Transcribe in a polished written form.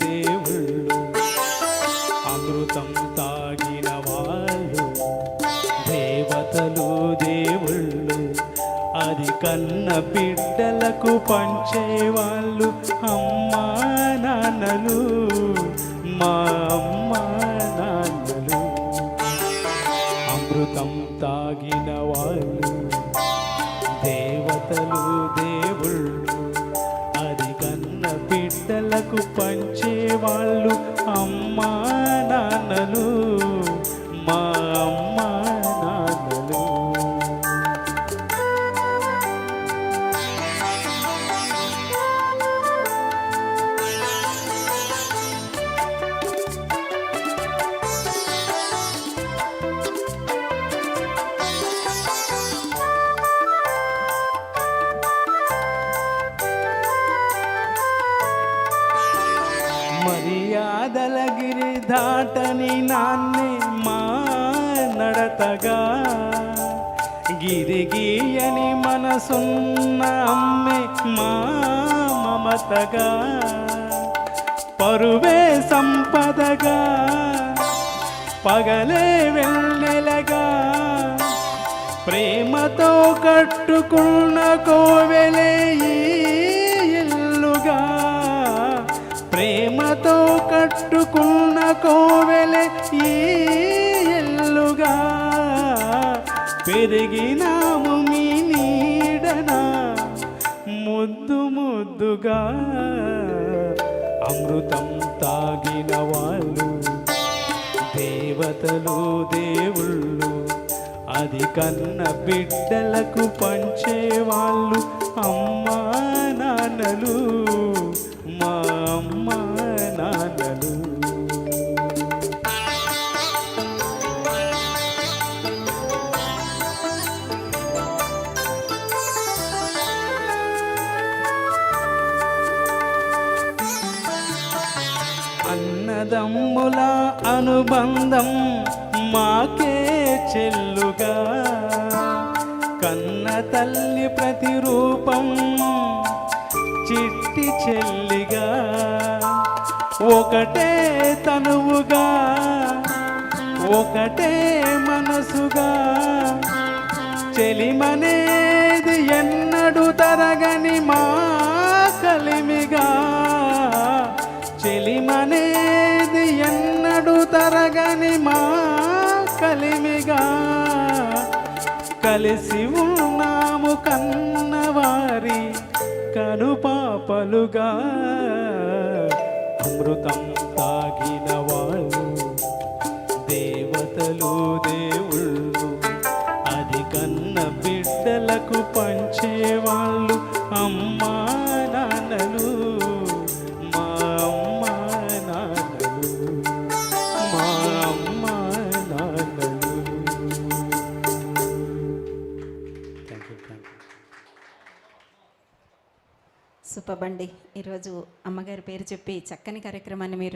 దేవుళ్ళు, అమృతం తాగిన వాళ్ళు దేవతలు దేవుళ్ళు, అది కన్న బిడ్డలకు పంచేవాళ్ళు అమ్మా నాన్నలు, మా అమ్మా నాన్నలు. అమృతం తాగిన వాళ్ళు దేవతలు దేవుళ్ళు, అది కన్న బిడ్డలకు పంచేవాళ్ళు అమ్మా నాన్నలు, మా అమ్మా నాన్నలు. మర్యాదలగిరి దాటని నాన్నే మా నడతగా, గిరిగీయని మనసున్న అమ్మే మా మమతగా, పరువే సంపదగా పగలే వెన్నెలగా, ప్రేమతో కట్టుకున్న కోవెలే ఈ ఇల్లుగా, ప్రేమతో కట్టుకున్న కోవెలే ఈ ఇల్లుగా, పెరిగినాము మీ నీడన ముద్దు ముద్దుగా. అమృతం తాగిన వాళ్ళు దేవతలు దేవుళ్ళు, అది కన్న బిడ్డలకు పంచేవాళ్ళు అమ్మా నాన్నలు, మా అమ్మా నాన్నలు. అన్నదమ్ముల అనుబంధం మాకే చెల్లుగా, కన్న తల్లి ప్రతిరూపం చిట్టి చెల్లిగా, ఒకటే తనువుగా ఒకటే మనసుగా, చెలిమనేది ఎన్నడూ తరగని మా కలిమిగా, చెలిమనేది ఎన్నడూ తరగని మా కలిమిగా, కలిసి ఉన్నాము కన్నవారి కనుపాపలుగా. అమృతం తాగిన వాళ్ళు దేవతలు దేవుళ్ళు, అది కన్న బిడ్డలకు పంచేవాళ్ళు అమ్మా నాన్నలు, మా అమ్మా నాన్నలు, మా అమ్మా నాన్నలు. సూపర్ అండి. ఈరోజు అమ్మగారి పేరు చెప్పి చక్కని కార్యక్రమాన్ని మీరు